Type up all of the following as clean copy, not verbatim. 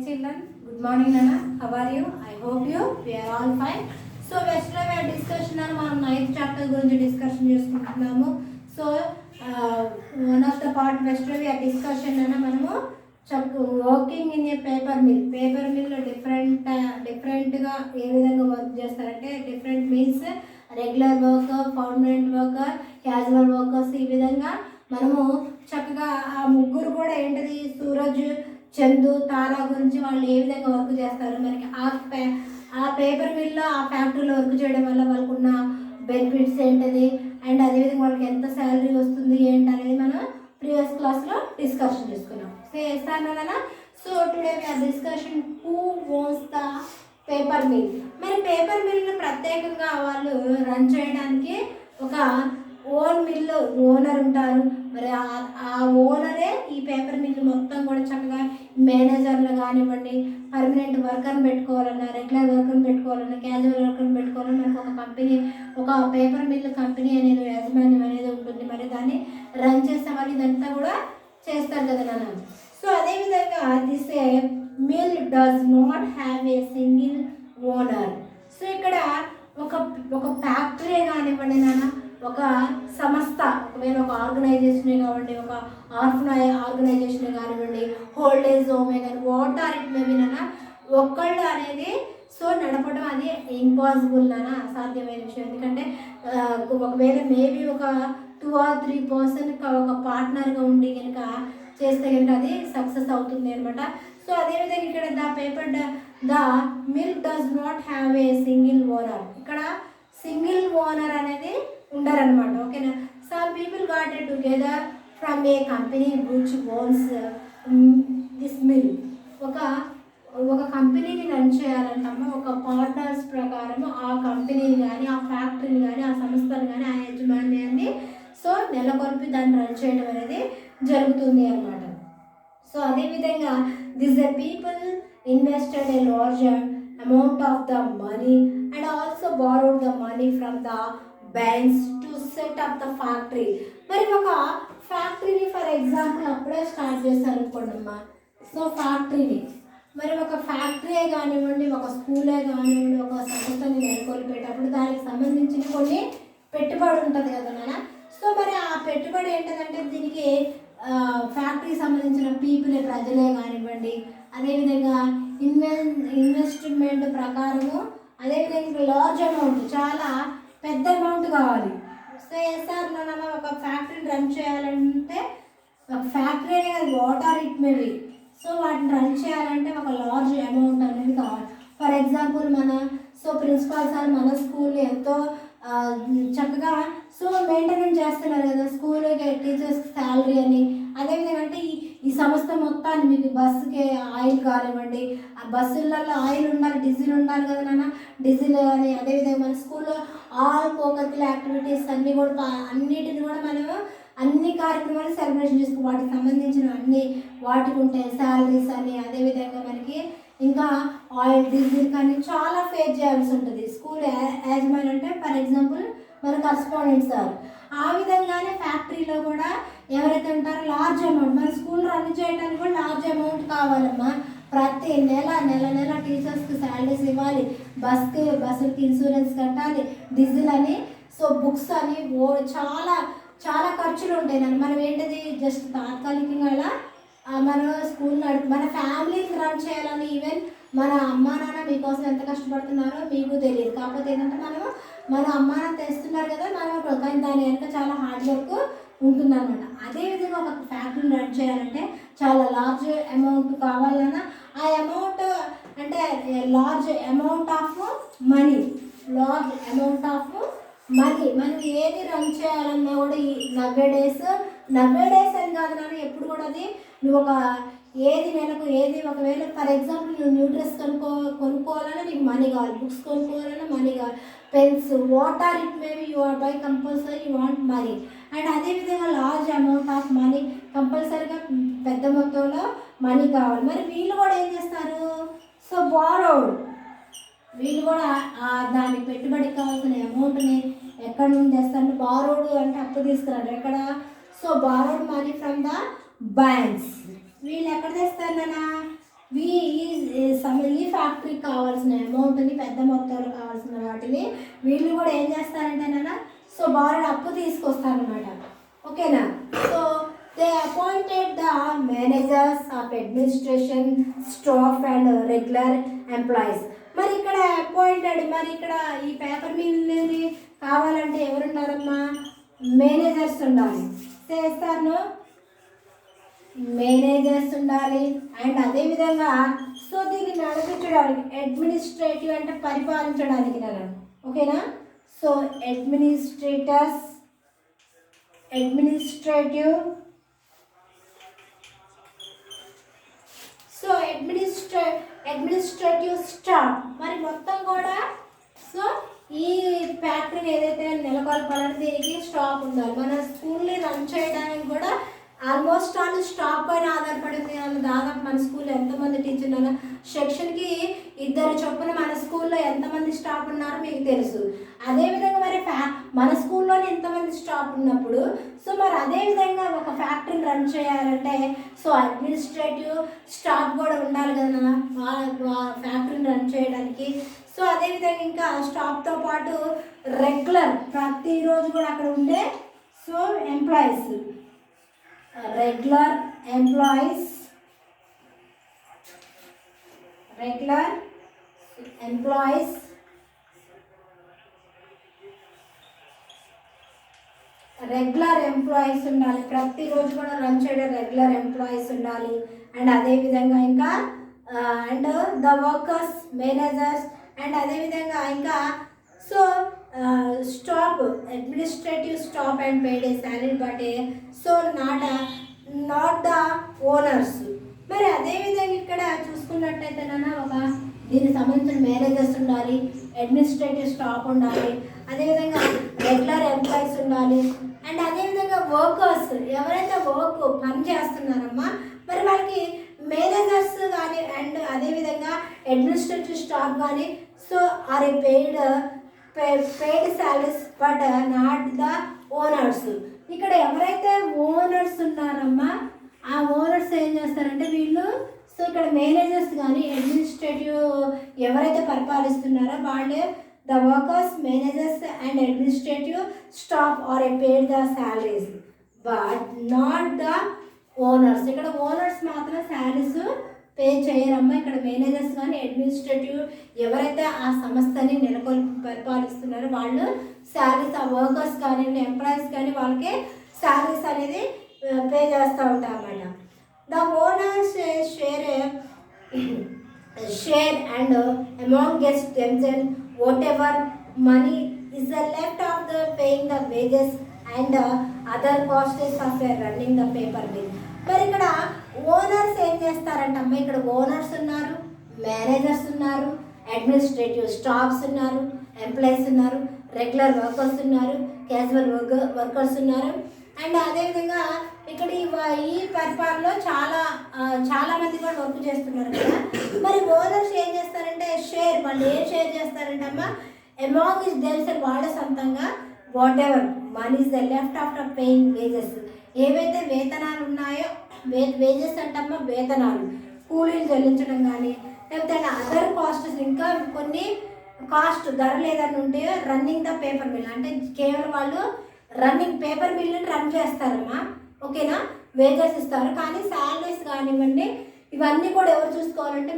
children. Good morning, Nana. How are you? I hope we are all fine. So yesterday we are discussion on మనం 9th chapter గురించి discussion చేసుకుంటున్నాము. So one of the part yesterday we are discussion అన్న మనము working in a paper mill డిఫరెంట్గా ఏ విధంగా work చేస్తారంటే different means regular worker, permanent worker, casual workers, ఈ విధంగా మనము చక్కగా ఆ ముగ్గురు కూడా ఏంటిది సూరజ్, చందు, తారా గురించి వాళ్ళు ఏ విధంగా వర్క్ చేస్తారు, మనకి ఆ పేపర్ మిల్లో ఆ ఫ్యాక్టరీలో వర్క్ చేయడం వల్ల వాళ్ళకు ఉన్న బెనిఫిట్స్ ఏంటిది అండ్ అదేవిధంగా వాళ్ళకి ఎంత శాలరీ వస్తుంది ఏంటి అనేది మనం ప్రీవియస్ క్లాస్లో డిస్కషన్ చేసుకున్నాం. సో చేస్తాను కదా. So today we are discussion who owns the paper mill. మరి పేపర్ మిల్ని ప్రత్యేకంగా వాళ్ళు రన్ చేయడానికి ఒక ఓనర్ ఉంటారు. మరి ఆ ఓనరే ఈ పేపర్ మిల్ మొత్తం కూడా చక్కగా మేనేజర్లు కానివ్వండి, పర్మనెంట్ వర్కర్ని పెట్టుకోవాలన్నా, రెగ్యులర్ వర్కర్ని పెట్టుకోవాలన్నా, క్యాజువల్ వర్కర్ని పెట్టుకోవాలన్నా మనకు ఒక కంపెనీ, ఒక పేపర్ మిల్ కంపెనీ అనేది యాజమాన్యం అనేది ఉంటుంది. మరి దాన్ని రన్ చేసే వాళ్ళు ఇదంతా కూడా చేస్తారు కదా నాన్న. సో అదేవిధంగా this mill does not have a single owner. So ఇక్కడ ఒక ఫ్యాక్టరీ కానివ్వండి నాన్న, ఒక సంస్థ, ఒకవేళ ఒక ఆర్గనైజేషన్ కానివ్వండి, ఒక ఆర్గనైజేషన్ కానివ్వండి, ఓల్డేజ్ హోమే కానీ, వాటర్ ఇట్ మేబీ నాన్న, ఒక్కళ్ళు అనేది సో నడపడం అది ఇంపాసిబుల్ నాన్న, అసాధ్యమైన విషయం. ఎందుకంటే ఒకవేళ మేబీ ఒక 2 or 3% ఒక పార్ట్నర్గా ఉండి కనుక చేస్తే కనుక అది సక్సెస్ అవుతుంది అనమాట. సో అదేవిధంగా ఇక్కడ the mill does not have a single owner. ఇక్కడ సింగిల్ ఓనర్ అనేది ఉండరనమాట. ఓకేనా. Some people got a together from a company which owns this mill. ఒక కంపెనీని రన్ చేయాలంటామో ఒక పార్ట్నర్స్ ప్రకారము ఆ కంపెనీని కానీ, ఆ ఫ్యాక్టరీని కానీ, ఆ సంస్థను కానీ, ఆ యజమాన్యాన్ని సో నెలకొల్పి దాన్ని రన్ చేయడం అనేది జరుగుతుంది అనమాట. సో అదేవిధంగా this the people invested A larger amount of the money and also borrowed the money from the banks to set up the factory. మరి ఒక ఫ్యాక్టరీని ఫర్ ఎగ్జాంపుల్ అప్పుడే స్టార్ట్ చేస్తారు అనుకోండమ్మా. సో ఫ్యాక్టరీని మరి ఒక ఫ్యాక్టరీ కానివ్వండి, ఒక స్కూలే కానివ్వండి, ఒక సంస్థని నెలకొల్పేటప్పుడు దానికి సంబంధించిన కొన్ని పెట్టుబడి ఉంటుంది కదా నాన్న. సో మరి ఆ పెట్టుబడి ఏంటంటే దీనికి ఫ్యాక్టరీకి సంబంధించిన పీపులే, ప్రజలే కానివ్వండి, అదేవిధంగా ఇన్వెస్ట్మెంట్ ప్రకారము అదేవిధంగా లార్జ్ అమౌంట్, చాలా పెద్ద అమౌంట్ కావాలి. సో ఎస్ఆర్ నాన్న ఒక ఫ్యాక్టరీని రన్ చేయాలంటే ఒక ఫ్యాక్టరీ అనేది వాటర్ ఇట్ మేబీ. సో వాటిని రన్ చేయాలంటే ఒక లార్జ్ అమౌంట్ అనేది కావాలి. For example so principal sir మన స్కూల్ ఎంతో చక్కగా సో మెయింటెనెన్స్ చేస్తున్నారు కదా స్కూల్కి, టీచర్స్కి శాలరీ అని. అదేవిధంగా అంటే ఈ సంస్థ మొత్తాన్ని మీకు బస్సుకి ఆయిల్ కానివ్వండి, ఆ బస్సులలో ఆయిల్ ఉండాలి, డీజిల్ ఉండాలి కదా నాన్న, డీజిల్ అని. అదేవిధంగా మన స్కూల్లో ఆల్ కోకరికులర్ యాక్టివిటీస్ అన్నిటిని కూడా మనము అన్ని కార్యక్రమాలు సెలబ్రేషన్ చేసుకో, వాటికి సంబంధించిన అన్ని వాటికి ఉంటాయి శాలరీస్ అని. అదేవిధంగా మనకి ఇంకా ఆయిల్, డీజిల్ కానీ చాలా ఫేస్ చేయాల్సి ఉంటుంది స్కూల్ యాజమాన్యం. అంటే ఫర్ ఎగ్జాంపుల్ మన కరస్పాండెంట్ సార్, ఆ విధంగానే ఫ్యాక్టరీలో కూడా ఎవరైతే ఉంటారో లార్జ్ అమౌంట్, మన స్కూల్ రన్ చేయడానికి కూడా లార్జ్ అమౌంట్ కావాలమ్మా. ప్రతి నెల టీచర్స్కి శాలరీస్ ఇవ్వాలి, బస్సులకి ఇన్సూరెన్స్ కట్టాలి, డీజిల్ అని, సో బుక్స్ అని, చాలా ఖర్చులు ఉంటాయి నన్ను. మనం ఏంటిది జస్ట్ తాత్కాలికంగా అలా మన స్కూల్ మన ఫ్యామిలీని రన్ చేయాలని, ఈవెన్ మన అమ్మా నాన్న మీకోసం ఎంత కష్టపడుతున్నారో మీకు తెలియదు. కాకపోతే ఏంటంటే మన అమ్మా నాన్న తెస్తున్నారు కదా మనం, కానీ దాని వెనక చాలా హార్డ్ వర్క్ ఉంటుందన్నమాట. అదేవిధంగా ఒక ఫ్యాక్టరీని రన్ చేయాలంటే చాలా లార్జ్ అమౌంట్ కావాలన్నా, ఆ అమౌంట్ అంటే లార్జ్ అమౌంట్ ఆఫ్ మనీ మనం ఏది రన్ చేయాలన్నా కూడా ఈ నవ్వే డేస్ అని కాదు నాన్న, ఎప్పుడు కూడా అది నువ్వు ఒక ఏది నెలకు ఏది, ఒకవేళ ఫర్ ఎగ్జాంపుల్ నువ్వు న్యూ డ్రెస్ కొనుక్కోవాలన్నా నీకు మనీ కావాలి, బుక్స్ కొనుక్కోవాలన్నా మనీ కావాలి, pens, water it maybe you are by compulsory you want money. And అదేవిధంగా లార్జ్ అమౌంట్ ఆఫ్ మనీ, కంపల్సరీగా పెద్ద మొత్తంలో మనీ కావాలి. మరి వీళ్ళు కూడా ఏం చేస్తారు, సో బారోడ్, వీళ్ళు కూడా దానికి పెట్టుబడికి కావాల్సిన అమౌంట్ని ఎక్కడి నుంచి తెస్తారు, బారోడ్ అంటే అప్పు తీసుకురాడు ఎక్కడ. So borrowed money from the banks. వీళ్ళు ఎక్కడ తెస్తారు నాన్న, ఈ ఫ్యాక్టరీకి కావాల్సిన అమౌంట్ని, పెద్ద మొత్తంలో కావాల్సిన వాటిని వీళ్ళు కూడా ఏం చేస్తారంటేనా, సో బారోడ్ అప్పు తీసుకొస్తారనమాట. ఓకేనా. So they appointed the managers of administration, staff and regular employees. మరి ఇక్కడ అపాయింటెడ్, మరి ఇక్కడ ఈ పేపర్ మిల్ని కావాలంటే ఎవరున్నారమ్మా? మేనేజర్స్ ఉండాలి. చేస్తాను, మేనేజర్స్ ఉండాలి. అండ్ అదేవిధంగా సో దీన్ని నడిపించడానికి, అడ్మినిస్ట్రేటివ్ అంటే పరిపాలించడానికి నేను, ఓకేనా. So administrative so administrative staff మరి మొత్తం కూడా సో ఈ ఫ్యాక్టరీని ఏదైతే నెలకొల్పాలని దీనికి స్టాఫ్ ఉండాలి. మన స్కూల్ని రన్ చేయడానికి కూడా ఆల్మోస్ట్ ఆల్ స్టాఫ్ పైన ఆధారపడింది. దాదాపు మన స్కూల్లో ఎంతమంది టీచర్లు ఉన్నారు, సెక్షన్కి 2 చొప్పున మన స్కూల్లో ఎంతమంది స్టాఫ్ ఉన్నారో మీకు తెలుసు. అదేవిధంగా మరి మన స్కూల్లోనే ఇంతమంది స్టాఫ్ ఉన్నప్పుడు సో మరి అదేవిధంగా ఒక ఫ్యాక్టరీని రన్ చేయాలంటే సో అడ్మినిస్ట్రేటివ్ స్టాఫ్ కూడా ఉండాలి కదా ఫ్యాక్టరీని రన్ చేయడానికి. సో అదేవిధంగా ఇంకా స్టాఫ్తో పాటు రెగ్యులర్ ప్రతిరోజు కూడా అక్కడ ఉండే సో ఎంప్లాయీస్, రెగ్యులర్ ఎంప్లాయీస్ ఉండాలి. ప్రతిరోజు కూడా రన్ చేయడం రెగ్యులర్ ఎంప్లాయీస్ ఉండాలి. అండ్ అదేవిధంగా ఇంకా and the workers, managers and అదేవిధంగా ఇంకా so staff, administrative staff and paid A salary but so not the owners. మరి అదేవిధంగా ఇక్కడ చూసుకున్నట్టయితే ఒక దీనికి సంబంధించిన మేనేజర్స్ ఉండాలి, అడ్మినిస్ట్రేటివ్ స్టాఫ్ ఉండాలి, అదేవిధంగా రెగ్యులర్ ఎంప్లాయీస్ ఉండాలి. అండ్ అదేవిధంగా వర్కర్స్ ఎవరైతే పని చేస్తున్నారమ్మా మరి వాళ్ళకి మేనేజర్స్ కానీ అండ్ అదేవిధంగా అడ్మినిస్ట్రేటివ్ స్టాఫ్ కానీ so are a paid salaries but not the owners. ఇక్కడ ఎవరైతే ఓనర్స్ ఉన్నారమ్మా ఆ ఓనర్స్ ఏం చేస్తారంటే వీళ్ళు సో ఇక్కడ మేనేజర్స్ కానీ అడ్మినిస్ట్రేటివ్ ఎవరైతే పరిపాలిస్తున్నారో వాళ్ళే the workers, managers and administrative staff are a paid the salaries but not the owners. ఇక్కడ ఓనర్స్ మాత్రం శాలరీస్ పే చేయరమ్మా. ఇక్కడ మేనేజర్స్ కానీ అడ్మినిస్ట్రేటివ్ ఎవరైతే ఆ సంస్థని పరిపాలిస్తున్నారో వాళ్ళు శాలరీస్, ఆ వర్కర్స్ కానీ ఎంప్లాయీస్ కానీ వాళ్ళకి శాలరీస్ అనేది పే చేస్తూ ఉంటారు అన్నమాట. The owners share and among guest themselves whatever money is left after paying the wages and other costs of running the paper mill. మరి ఇక్కడ ఓనర్స్ ఏం చేస్తారంటమ్మా, ఇక్కడ ఓనర్స్ ఉన్నారు, మేనేజర్స్ ఉన్నారు, అడ్మినిస్ట్రేటివ్ స్టాఫ్స్ ఉన్నారు, ఎంప్లాయీస్ ఉన్నారు, రెగ్యులర్ వర్కర్స్ ఉన్నారు, casual workers ఉన్నారు. అండ్ అదేవిధంగా ఇక్కడ ఈ పరిపాలనలో చాలా మంది కూడా వర్క్ చేస్తున్నారు కదా. మరి ఓనర్స్ ఏం చేస్తారంటే వాళ్ళు ఏం షేర్ చేస్తారంటే అమ్మా అమాంగ్ ఇస్ దెమ్సెల్వ్స్ వాళ్ళ సొంతంగా what ever money is the left after paying wages ఏవైతే వేతనాలు ఉన్నాయో వేజెస్ అంటమ్మా వేతనాలు, కూలీలు చెల్లించడం కానీ లేకపోతే అదర్ కాస్ట్స్ ఇంకా కొన్ని కాస్ట్ ధరలు ఏదైనా ఉంటే రన్నింగ్ ద పేపర్ మిల్ అంటే కేవలం వాళ్ళు రన్నింగ్ పేపర్ మిల్ని రన్ చేస్తారమ్మా. ఓకేనా, వేజెస్ ఇస్తారు కానీ శాలరీస్ కానివ్వండి ఇవన్నీ కూడా ఎవరు చూసుకోవాలంటే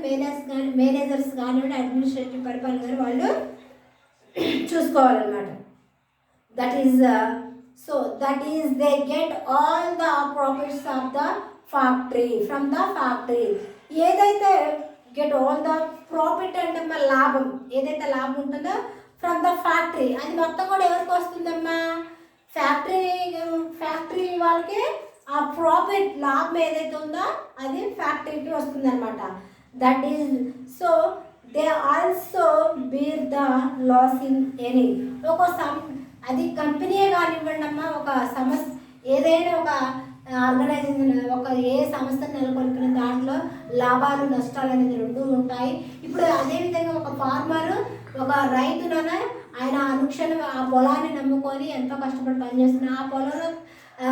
మేనేజర్స్ కానివ్వండి అడ్మినిస్ట్రేటివ్ పరిపాలన కానీ వాళ్ళు చూసుకోవాలన్నమాట. That is they get all the profits of the factory from the factory. ఏదైతే గెట్ ఆల్ ద ప్రాఫిట్ అంటే మన లాభం, ఏదైతే లాభం ఉంటుందో ఫ్రమ్ ద ఫ్యాక్టరీ అది మొత్తం కూడా ఎవరికి వస్తుందమ్మా ఫ్యాక్టరీ వాళ్ళకి ఆ ప్రాఫిట్ లాభం ఏదైతే ఉందో అది ఫ్యాక్టరీకి వస్తుందన్నమాట. That is so they also bear the loss in any అది కంపెనీయే కానివ్వండి అమ్మా ఒక సంస్థ ఏదైనా ఒక ఆర్గనైజేషన్ ఏ సంస్థను నెలకొల్పిన దాంట్లో లాభాలు నష్టాలు అనేది రెండు ఉంటాయి. ఇప్పుడు అదేవిధంగా ఒక ఫార్మరు ఒక రైతులోనే ఆయన అనుక్షణం ఆ పొలాన్ని నమ్ముకొని ఎంతో కష్టపడి పనిచేస్తున్న ఆ పొలంలో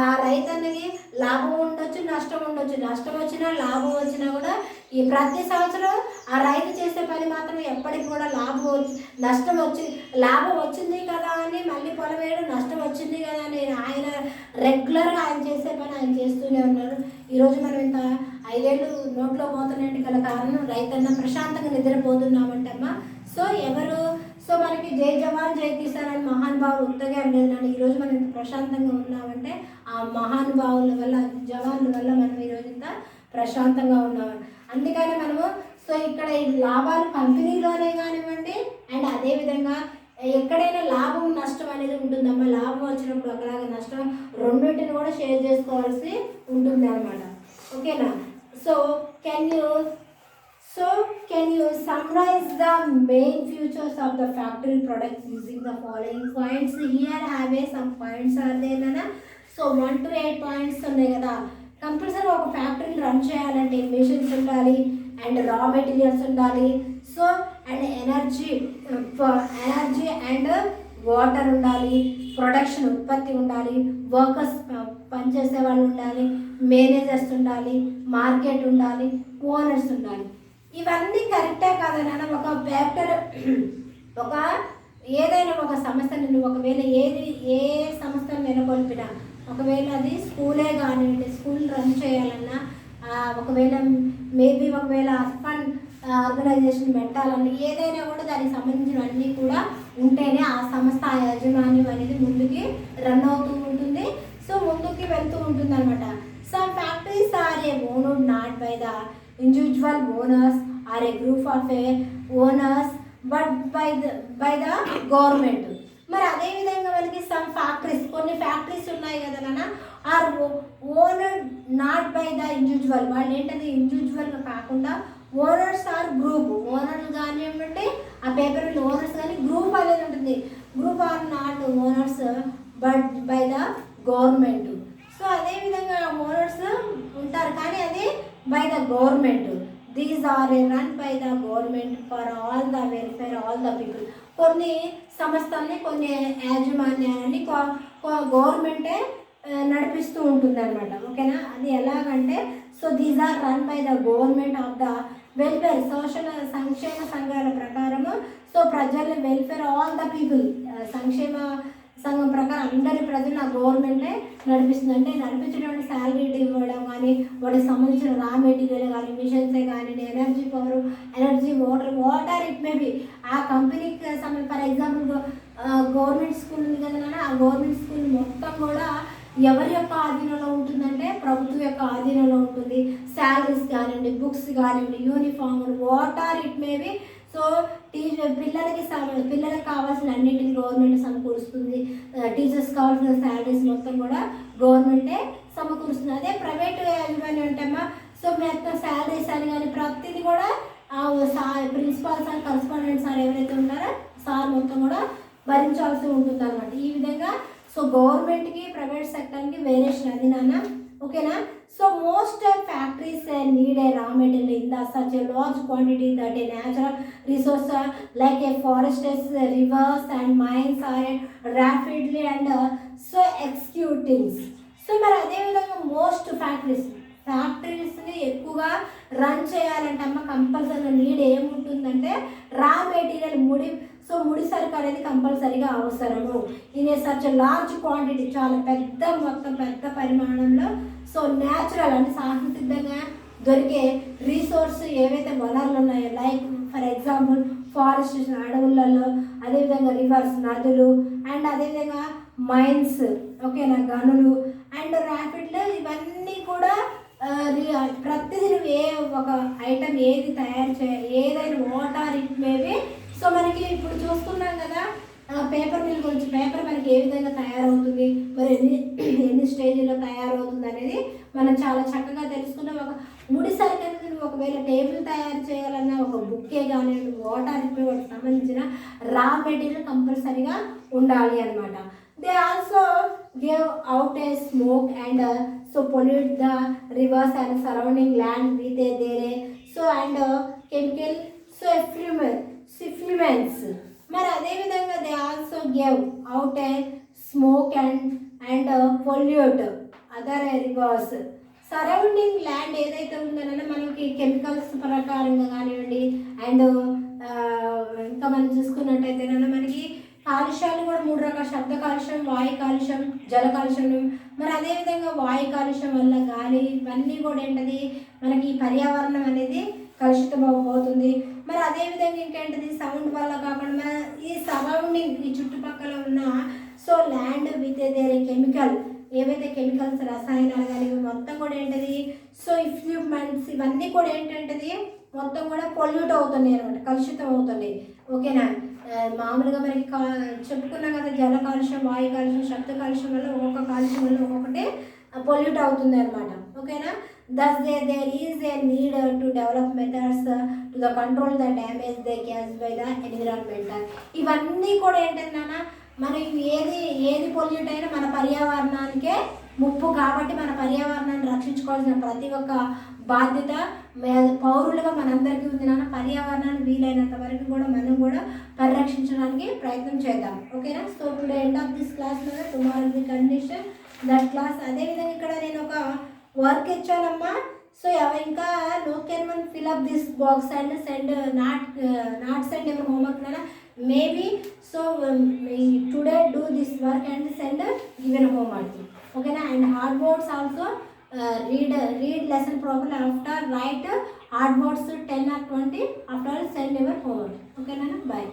ఆ రైతన్నకి లాభం ఉండొచ్చు నష్టం ఉండొచ్చు, నష్టం వచ్చినా లాభం వచ్చినా కూడా ఈ ప్రతి సంవత్సరం ఆ రైతు చేసే పని మాత్రం ఎప్పటికి కూడా లాభం వచ్చింది కదా అని మళ్ళీ పొలం వేయడం, నష్టం వచ్చింది కదా అని ఆయన రెగ్యులర్గా ఆయన చేసే పని ఆయన చేస్తూనే ఉన్నారు. ఈరోజు మనం ఇంత 5 ఏళ్ళు నోట్లో పోతున్నాయంటే గల కారణం రైతన్న ప్రశాంతంగా నిద్రపోతున్నామంటమ్మా. సో మనకి జై జవాన్ జై కిసాన్ అని మహానుభావులు ఉత్తగా లేదు నన్ను ఈరోజు మనం ఇంత ప్రశాంతంగా ఉన్నామంటే ఆ మహానుభావుల వల్ల, జవాన్ల వల్ల మనం ఈరోజు ఇంత ప్రశాంతంగా ఉన్నాము. అందుకని మనము సో ఇక్కడ ఈ లాభాలు కంపెనీలోనే కానివ్వండి, అండ్ అదేవిధంగా ఎక్కడైనా లాభం నష్టం అనేది ఉంటుందమ్మా. లాభం వచ్చినప్పుడు ఒకలాగా, నష్టం రెండింటిని కూడా షేర్ చేసుకోవాల్సి ఉంటుంది అనమాట. ఓకేనా? So can you summarize the main features of the factory products using the following points? Here have some points are there nana. So 1 to 8 points ఉన్నాయి కదా. కంపల్సరీ ఒక ఫ్యాక్టరీని రన్ చేయాలంటే మెషిన్స్ ఉండాలి, అండ్ రా మెటీరియల్స్ ఉండాలి, so and energy and water ఉండాలి, production ఉత్పత్తి ఉండాలి, వర్కర్స్ పనిచేసే వాళ్ళు ఉండాలి, మేనేజర్స్ ఉండాలి, మార్కెట్ ఉండాలి, ఓనర్స్ ఉండాలి. ఇవన్నీ కరెక్టే కాదన్నా. ఒక ఏదైనా ఒక సంస్థని నువ్వు ఒకవేళ ఏ సంస్థను నెలకొల్పినా, ఒకవేళ అది స్కూలే కానివ్వండి, స్కూల్ రన్ చేయాలన్నా, ఒకవేళ అర్బన్ ఆర్గనైజేషన్ పెట్టాలన్నా, ఏదైనా కూడా దానికి సంబంధించినవన్నీ కూడా ఉంటేనే ఆ సంస్థ, ఆ యాజమాన్యం అనేది ముందుకి రన్ అవుతూ ఉంటుంది, సో ముందుకి వెళ్తూ ఉంటుంది అనమాట. Some factories are a owned not by the individual owners are a group of a owners but by the government. మరి అదేవిధంగా మనకి కొన్ని ఫ్యాక్టరీస్ ఉన్నాయి కదా నాన్న, are owner not by the individual. వాళ్ళు ఏంటంటే ఇండివిజువల్గా కాకుండా ఓనర్స్ ఆర్ గ్రూప్, ఓనర్స్ కానివ్వండి, ఆ పేపర్ మీద ఓనర్స్ కానీ గ్రూప్ అనేది ఉంటుంది. Group are not owners but by the government. So అదేవిధంగా ఓనర్స్ ఉంటారు కానీ అది by the government. These are run by the government for all the welfare all the people. కొన్ని సంస్థల్ని, కొన్ని యాజమాన్యాన్ని గవర్నమెంటే నడిపిస్తూ ఉంటుంది అనమాట. ఓకేనా? అది ఎలాగంటే so these are run by the government of the welfare, సంక్షేమ సంఘాల ప్రకారము. సో ప్రజల వెల్ఫేర్ ఆల్ ద పీపుల్, సంక్షేమ సంఘం ప్రకారం అందరి ప్రజలు ఆ గవర్నమెంటే నడిపిస్తుంది. అంటే నడిపించడం శాలరీ ఇవ్వడం కానీ, వాటికి సంబంధించిన రా మెటీరియల్ కానీ, మిషన్సే కానీ, energy power, energy, water it may be ఆ కంపెనీకి ఫర్ ఎగ్జాంపుల్ గవర్నమెంట్ స్కూల్ ఉంది కదా, ఆ గవర్నమెంట్ స్కూల్ మొత్తం కూడా ఎవరి యొక్క ఆధీనంలో ఉంటుందంటే ప్రభుత్వం యొక్క ఆధీనంలో ఉంటుంది. శాలరీస్ కానివ్వండి, బుక్స్ కానివ్వండి, uniform, water it may be. So పిల్లలకి కావాల్సిన అన్నింటినీ గవర్నమెంట్ సమకూరుస్తుంది. టీచర్స్ కావాల్సిన శాలరీస్ మొత్తం కూడా గవర్నమెంటే సమకూరుస్తుంది. అదే ప్రైవేట్ యాజమాన్యం అంటేమ్మా, సో మొత్తం శాలరీస్ అని కానీ ప్రతిదీ కూడా ప్రిన్సిపాల్ సార్, కరస్పాండెంట్ సార్ ఎవరైతే ఉంటారో సార్ మొత్తం కూడా భరించాల్సి ఉంటుంది అనమాట. ఈ విధంగా సో గవర్నమెంట్కి, ప్రైవేట్ సెక్టర్కి వేరియేషన్ అది నాన్న. ఓకేనా? So most factories need a raw material in the such a large quantity that a natural resource like a forests, rivers and mines are rapidly and so executing. So మరి అదేవిధంగా most ఫ్యాక్టరీస్ని ఎక్కువగా run చేయాలంటే అమ్మ compulsory need ఏముంటుందంటే raw material, ముడి సరుకు అనేది కంపల్సరీగా అవసరము. In a such large quantity, చాలా పెద్ద పరిమాణంలో. సో న్యాచురల్ అంటే సహజసిద్ధంగా దొరికే రీసోర్స్ ఏవైతే వనరులు ఉన్నాయో, లైక్ ఫర్ ఎగ్జాంపుల్ ఫారెస్ట్, అడవులలో, అదేవిధంగా రివర్స్, నదులు, అండ్ అదేవిధంగా మైన్స్, ఓకేనా, గనులు అండ్ ర్యాపిడ్లు, ఇవన్నీ కూడా ప్రతిదీ ఒక ఐటమ్ ఏది తయారు ఏదైనా వాటర్ ఇట్ మేబీ. సో మనకి ఇప్పుడు చూస్తున్నాం కదా పేపర్ మిల్ గురించి. పేపర్ మనకి ఏ విధంగా తయారవుతుంది, మరి ఎన్ని స్టేజ్లో తయారవుతుంది అనేది మనం చాలా చక్కగా తెలుసుకున్నాం. ఒక ముడిసరికి అనేది నువ్వు ఒకవేళ టేబుల్ తయారు చేయాలన్నా, ఒక బుక్కే కానీ వాటర్ వాటికి సంబంధించిన రా మెటీరియల్ కంపల్సరీగా ఉండాలి అనమాట. They also give out a smoke and so pollute the rivers and surrounding land with a there so and chemical so effluents. మరి అదేవిధంగా they also give out a smoke and pollute other rivers. Surrounding land ఏదైతే ఉందనో మనకి chemicals ప్రకారంగా కానివ్వండి, చూసుకున్నట్టయితే మనకి కాలుష్యాలు కూడా 3 రకాల: శబ్ద కాలుష్యం, వాయు కాలుష్యం, జల కాలుష్యం. మరి అదేవిధంగా వాయు కాలుష్యం వల్ల గాలి ఇవన్నీ కూడా ఏంటది మనకి పర్యావరణం అనేది కలుషితం అవుతుంది. మరి అదేవిధంగా ఇంకేంటిది సౌండ్ వల్ల కాకుండా ఈ సరౌండింగ్ ఈ చుట్టుపక్కల ఉన్న ల్యాండ్ విత్ దేర్ కెమికల్ ఏవైతే కెమికల్స్ రసాయనాలు కానీ మొత్తం కూడా ఏంటది ఇఫ్యూమెంట్స్ ఇవన్నీ కూడా ఏంటంటది మొత్తం కూడా పొల్యూట్ అవుతున్నాయి అనమాట, కలుషితం అవుతున్నాయి. ఓకేనా? మామూలుగా మనకి చెప్పుకున్నాం కదా, జల కాలుష్యం, వాయు కాలుష్యం, శబ్ద కాలుష్యం వల్ల ఒక్కొక్క కాలుష్యం వల్ల ఒక్కొక్కటి పొల్యూట్ అవుతుంది అనమాట. ఓకేనా? Thus there is a need to develop methods to the control the damage they cause by the environment. ఇవన్నీ కూడా ఏంటన్నా మనం ఏది పొల్యూట్ అయినా మన పర్యావరణానికే ముప్పు. కాబట్టి మన పర్యావరణాన్ని రక్షించుకోవాల్సిన ప్రతి ఒక్క బాధ్యత పౌరులుగా మనందరికీ ఉంది నాన్న. పర్యావరణాన్ని వీలైనంత వరకు కూడా మనం కూడా పరిరక్షించడానికి ప్రయత్నం చేద్దాం. ఓకేనా? Today end of this class మీద tomorrow we condition that class. అదేవిధంగా ఇక్కడ నేను ఒక వర్క్ ఇచ్చానమ్మా. ఇంకా no can one fill up this box and send not send ever homework నాన్న. Maybe today do this work and send given homework. ఓకేనా? And hard boards also read lesson program. After write hard words 10 or 20. After send your homework. Okay, Nana? Bye.